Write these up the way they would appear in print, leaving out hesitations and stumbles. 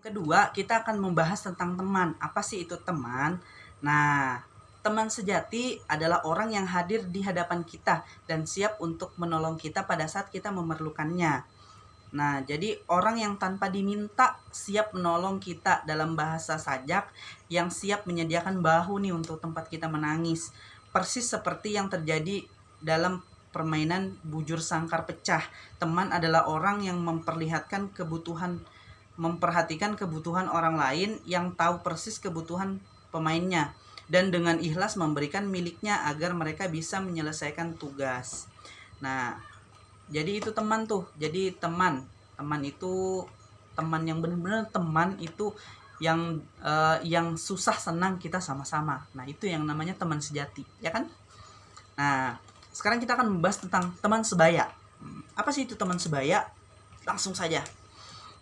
kedua, kita akan membahas tentang teman. Apa sih itu teman? Nah, teman sejati adalah orang yang hadir di hadapan kita dan siap untuk menolong kita pada saat kita memerlukannya. Nah, jadi orang yang tanpa diminta siap menolong kita, dalam bahasa sajak, yang siap menyediakan bahu nih untuk tempat kita menangis. Persis seperti yang terjadi dalam permainan bujur sangkar pecah. Teman adalah orang yang memperhatikan kebutuhan orang lain, yang tahu persis kebutuhan pemainnya, dan dengan ikhlas memberikan miliknya agar mereka bisa menyelesaikan tugas. Nah, jadi itu teman tuh. Jadi teman itu teman yang benar-benar teman itu yang susah senang kita sama-sama. Nah, itu yang namanya teman sejati, ya kan? Nah, sekarang kita akan membahas tentang teman sebaya. Apa sih itu teman sebaya? Langsung saja.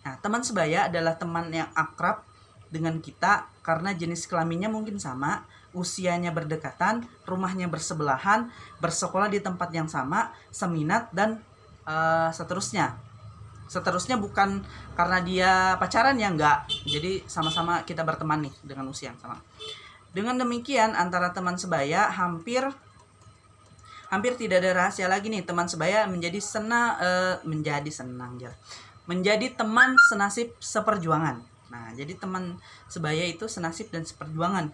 Nah, teman sebaya adalah teman yang akrab dengan kita karena jenis kelaminnya mungkin sama, usianya berdekatan, rumahnya bersebelahan, bersekolah di tempat yang sama, seminat, dan seterusnya. Seterusnya bukan karena dia pacaran ya, enggak. Jadi sama-sama kita berteman nih dengan usia yang sama. Dengan demikian, antara teman sebaya hampir tidak ada rahasia lagi nih. Teman sebaya menjadi teman senasib seperjuangan. Nah, jadi teman sebaya itu senasib dan seperjuangan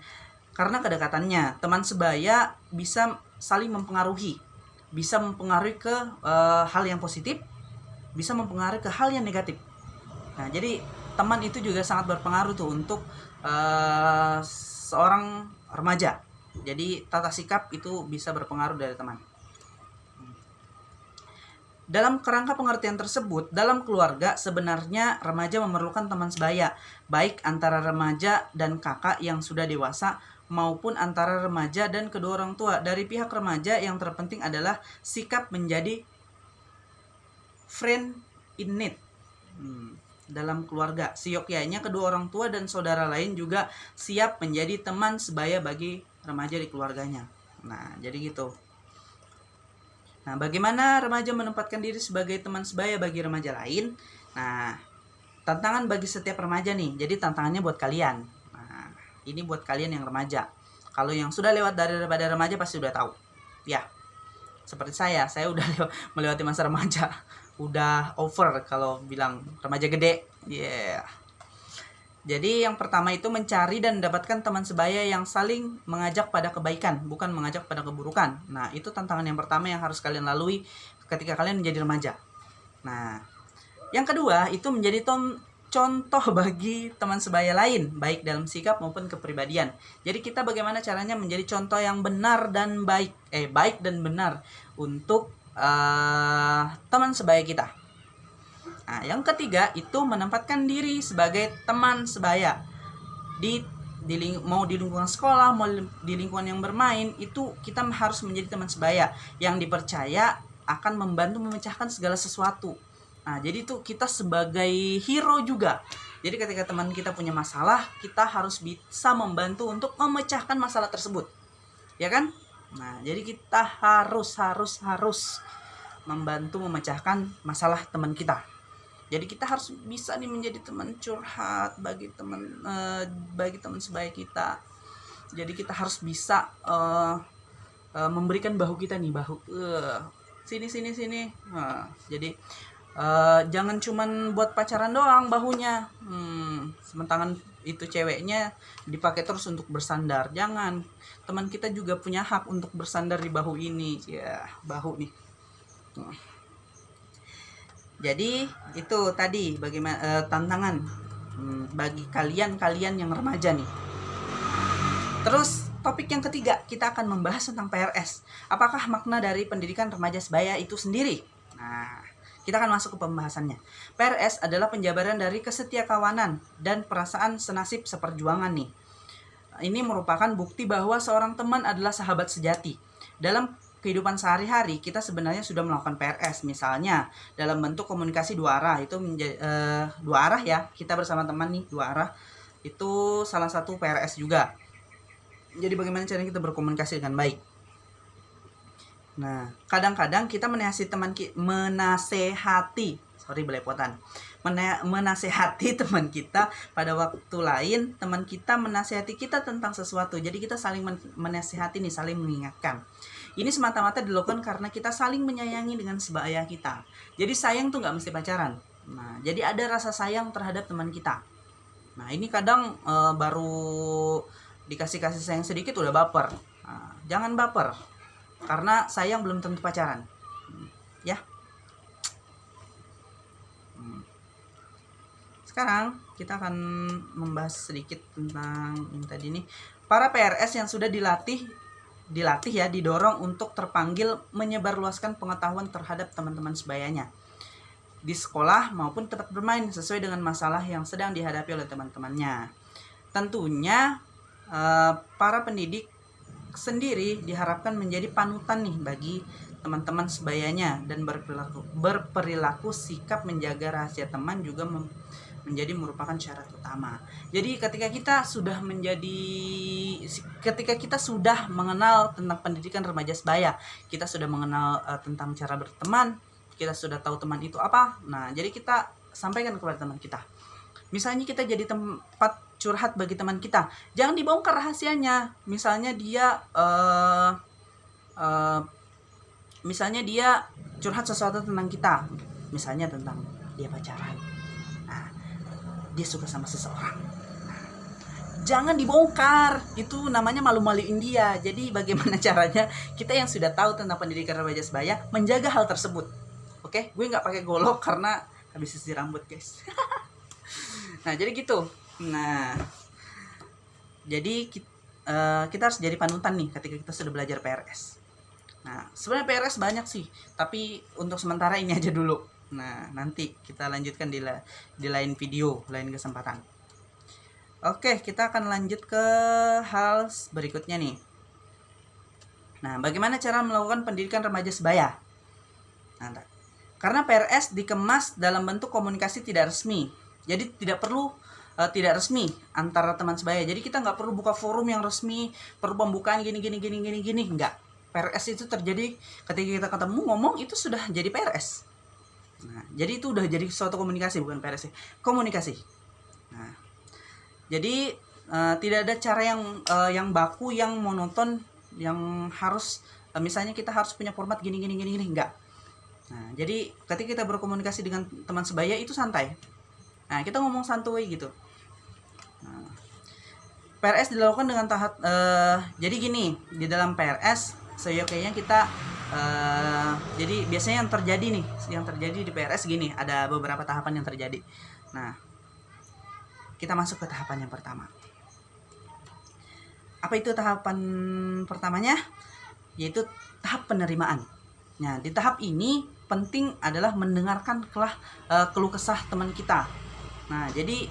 karena kedekatannya. Teman sebaya bisa saling mempengaruhi, bisa mempengaruhi ke hal yang positif, bisa mempengaruhi ke hal yang negatif. Nah, jadi teman itu juga sangat berpengaruh tuh untuk seorang remaja. Jadi tata sikap itu bisa berpengaruh dari teman. Dalam kerangka pengertian tersebut, dalam keluarga sebenarnya remaja memerlukan teman sebaya, baik antara remaja dan kakak yang sudah dewasa maupun antara remaja dan kedua orang tua. Dari pihak remaja yang terpenting adalah sikap menjadi friend in need dalam keluarga. Seyogyanya kedua orang tua dan saudara lain juga siap menjadi teman sebaya bagi remaja di keluarganya. Nah, jadi gitu. Nah, bagaimana remaja menempatkan diri sebagai teman sebaya bagi remaja lain? Nah, tantangan bagi setiap remaja nih. Jadi tantangannya buat kalian. Nah, ini buat kalian yang remaja. Kalau yang sudah lewat daripada remaja pasti udah tahu. Ya, seperti saya udah melewati masa remaja. Udah over kalau bilang remaja gede. Yeah. Jadi yang pertama itu mencari dan mendapatkan teman sebaya yang saling mengajak pada kebaikan, bukan mengajak pada keburukan. Nah, itu tantangan yang pertama yang harus kalian lalui ketika kalian menjadi remaja. Nah, yang kedua itu menjadi contoh bagi teman sebaya lain, baik dalam sikap maupun kepribadian. Jadi kita bagaimana caranya menjadi contoh yang benar dan baik dan benar untuk teman sebaya kita. Nah, yang ketiga itu menempatkan diri sebagai teman sebaya mau di lingkungan sekolah, mau di lingkungan yang bermain, itu kita harus menjadi teman sebaya yang dipercaya akan membantu memecahkan segala sesuatu. Nah, jadi itu kita sebagai hero juga. Jadi ketika teman kita punya masalah, kita harus bisa membantu untuk memecahkan masalah tersebut, ya kan? Nah, jadi kita harus membantu memecahkan masalah teman kita. Jadi kita harus bisa nih menjadi teman curhat bagi teman sebaya kita. Jadi kita harus bisa memberikan bahu kita nih, sini. Nah, jadi jangan cuman buat pacaran doang bahunya. Sementangan itu ceweknya dipakai terus untuk bersandar. Jangan. Teman kita juga punya hak untuk bersandar di bahu ini. Ya, bahu nih. Jadi itu tadi bagaimana tantangan bagi kalian yang remaja nih. Terus topik yang ketiga kita akan membahas tentang PRS. Apakah makna dari pendidikan remaja sebaya itu sendiri? Nah, kita akan masuk ke pembahasannya. PRS adalah penjabaran dari kesetiakawanan dan perasaan senasib seperjuangan nih. Ini merupakan bukti bahwa seorang teman adalah sahabat sejati. Dalam kehidupan sehari-hari kita sebenarnya sudah melakukan PRS, misalnya dalam bentuk komunikasi dua arah. Itu dua arah ya, kita bersama teman nih dua arah, itu salah satu PRS juga. Jadi bagaimana caranya kita berkomunikasi dengan baik. Nah, kadang-kadang kita menasehati belepotan menasehati teman kita, pada waktu lain teman kita menasehati kita tentang sesuatu. Jadi kita saling menasehati nih, saling mengingatkan. Ini semata-mata dilakukan karena kita saling menyayangi dengan sebaya kita. Jadi sayang tuh nggak mesti pacaran. Nah, jadi ada rasa sayang terhadap teman kita. Nah, ini kadang baru dikasih sayang sedikit udah baper. Nah, jangan baper, karena sayang belum tentu pacaran. Ya. Sekarang kita akan membahas sedikit tentang ini tadi nih. Para PRS yang sudah dilatih ya, didorong untuk terpanggil menyebarluaskan pengetahuan terhadap teman-teman sebayanya di sekolah maupun tempat bermain sesuai dengan masalah yang sedang dihadapi oleh teman-temannya. Tentunya para pendidik sendiri diharapkan menjadi panutan nih bagi teman-teman sebayanya dan berperilaku sikap menjaga rahasia teman juga menjadi merupakan syarat utama. Jadi ketika kita sudah mengenal tentang pendidikan remaja sebaya, kita sudah mengenal tentang cara berteman, kita sudah tahu teman itu apa. Nah, jadi kita sampaikan kepada teman kita. Misalnya kita jadi tempat curhat bagi teman kita, jangan dibongkar rahasianya. Misalnya dia curhat sesuatu tentang kita, misalnya tentang dia pacaran, nah, dia suka sama seseorang. Nah, jangan dibongkar, itu namanya malu-maluin dia. Jadi bagaimana caranya kita yang sudah tahu tentang pendidikan remaja sebaya menjaga hal tersebut? Oke, gue nggak pakai golok karena habis sisir rambut, guys. Nah, jadi gitu. Nah, jadi kita harus jadi panutan nih ketika kita sudah belajar PRS. Nah, sebenarnya PRS banyak sih, tapi untuk sementara ini aja dulu. Nah, nanti kita lanjutkan di lain video, lain kesempatan. Oke, kita akan lanjut ke hal berikutnya nih. Nah, bagaimana cara melakukan pendidikan remaja sebaya? Nah, karena PRS dikemas dalam bentuk komunikasi tidak resmi, jadi tidak perlu tidak resmi antara teman sebaya. Jadi kita nggak perlu buka forum yang resmi, perlu pembukaan gini, enggak. PRS itu terjadi ketika kita ketemu ngomong, itu sudah jadi PRS. Nah, jadi itu udah jadi suatu komunikasi, bukan PRS, komunikasi. Nah, jadi tidak ada cara yang baku, yang monoton, yang harus misalnya kita harus punya format gini, enggak. Nah, jadi ketika kita berkomunikasi dengan teman sebaya itu santai. Nah, kita ngomong santuy gitu. Nah, PRS dilakukan dengan tahap jadi gini, di dalam PRS seyogyanya kita jadi biasanya yang terjadi di PRS gini, ada beberapa tahapan yang terjadi. Nah, kita masuk ke tahapan yang pertama. Apa itu tahapan pertamanya? Yaitu tahap penerimaan. Nah, di tahap ini penting adalah mendengarkan keluh kesah teman kita. Nah, jadi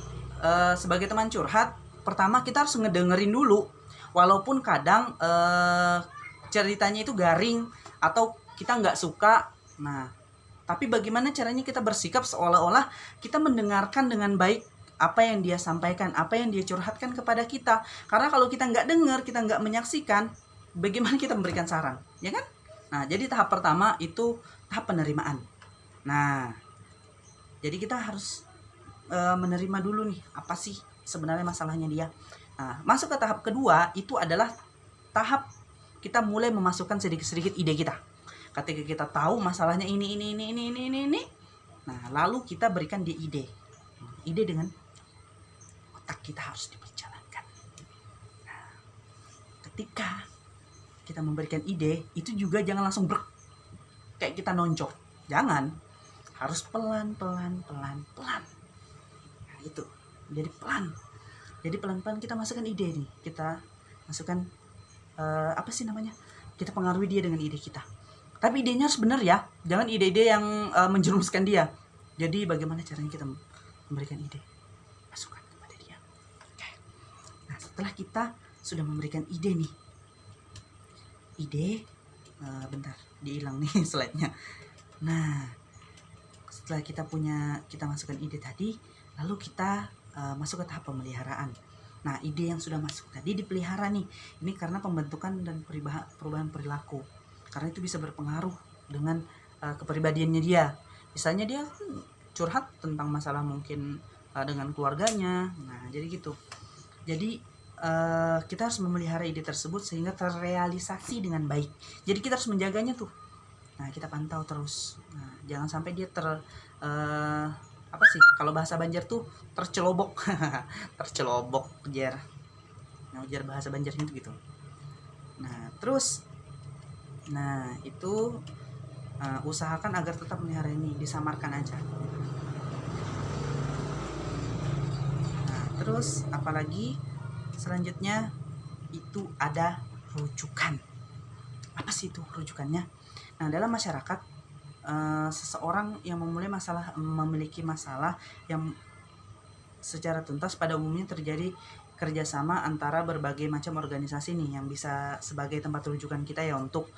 sebagai teman curhat, pertama kita harus ngedengerin dulu, walaupun kadang ceritanya itu garing atau kita nggak suka. Nah, tapi bagaimana caranya kita bersikap seolah-olah kita mendengarkan dengan baik apa yang dia sampaikan, apa yang dia curhatkan kepada kita. Karena kalau kita nggak dengar, kita nggak menyaksikan, bagaimana kita memberikan saran, ya kan? Nah, jadi tahap pertama itu tahap penerimaan. Nah, jadi kita harus menerima dulu nih, apa sih sebenarnya masalahnya dia. Nah, masuk ke tahap kedua itu adalah tahap kita mulai memasukkan sedikit-sedikit ide kita. Ketika kita tahu masalahnya ini. Nah, lalu kita berikan dia ide. Ide dengan otak kita harus diperjalankan. Nah, ketika kita memberikan ide, itu juga jangan langsung kayak kita nonjok. Jangan. Harus pelan. Nah, itu. Jadi pelan. Jadi pelan-pelan kita masukkan ide nih. Kita masukkan apa sih namanya? Kita pengaruhi dia dengan ide kita. Tapi idenya harus benar ya. Jangan ide-ide yang menjerumuskan dia. Jadi bagaimana caranya kita memberikan ide? Masukkan kepada dia. Oke. Nah, setelah kita sudah memberikan ide nih. Ide bentar, dihilang nih slide-nya. Nah, setelah kita masukkan ide tadi, lalu kita masuk ke tahap pemeliharaan. Nah, ide yang sudah masuk tadi dipelihara nih. Ini karena pembentukan dan perubahan perilaku. Karena itu bisa berpengaruh dengan kepribadiannya dia. Misalnya dia curhat tentang masalah mungkin dengan keluarganya. Nah, jadi gitu. Jadi kita harus memelihara ide tersebut sehingga terrealisasi dengan baik. Jadi kita harus menjaganya tuh. Nah, kita pantau terus. Nah, jangan sampai dia apa sih, kalau bahasa Banjar tuh tercelobok. Tercelobok jar. Nah, ujar bahasa Banjarnya itu gitu. Nah, terus itu usahakan agar tetap melihara ini, disamarkan aja. Nah, terus apalagi selanjutnya itu ada rujukan. Apa sih itu rujukannya? Nah, dalam masyarakat seseorang yang memiliki masalah yang secara tuntas pada umumnya terjadi kerjasama antara berbagai macam organisasi nih yang bisa sebagai tempat rujukan kita ya untuk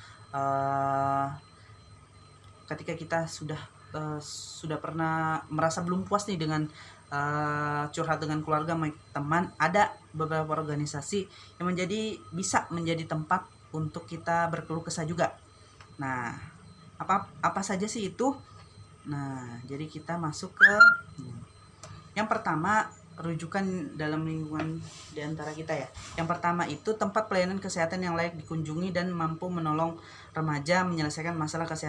ketika kita sudah pernah merasa belum puas nih dengan curhat dengan keluarga, teman, ada beberapa organisasi yang bisa menjadi tempat untuk kita berkeluh kesah juga. Nah, apa saja sih itu? Nah, jadi kita masuk ke yang pertama, rujukan dalam lingkungan diantara kita ya. Yang pertama itu tempat pelayanan kesehatan yang layak dikunjungi dan mampu menolong remaja menyelesaikan masalah kesehatan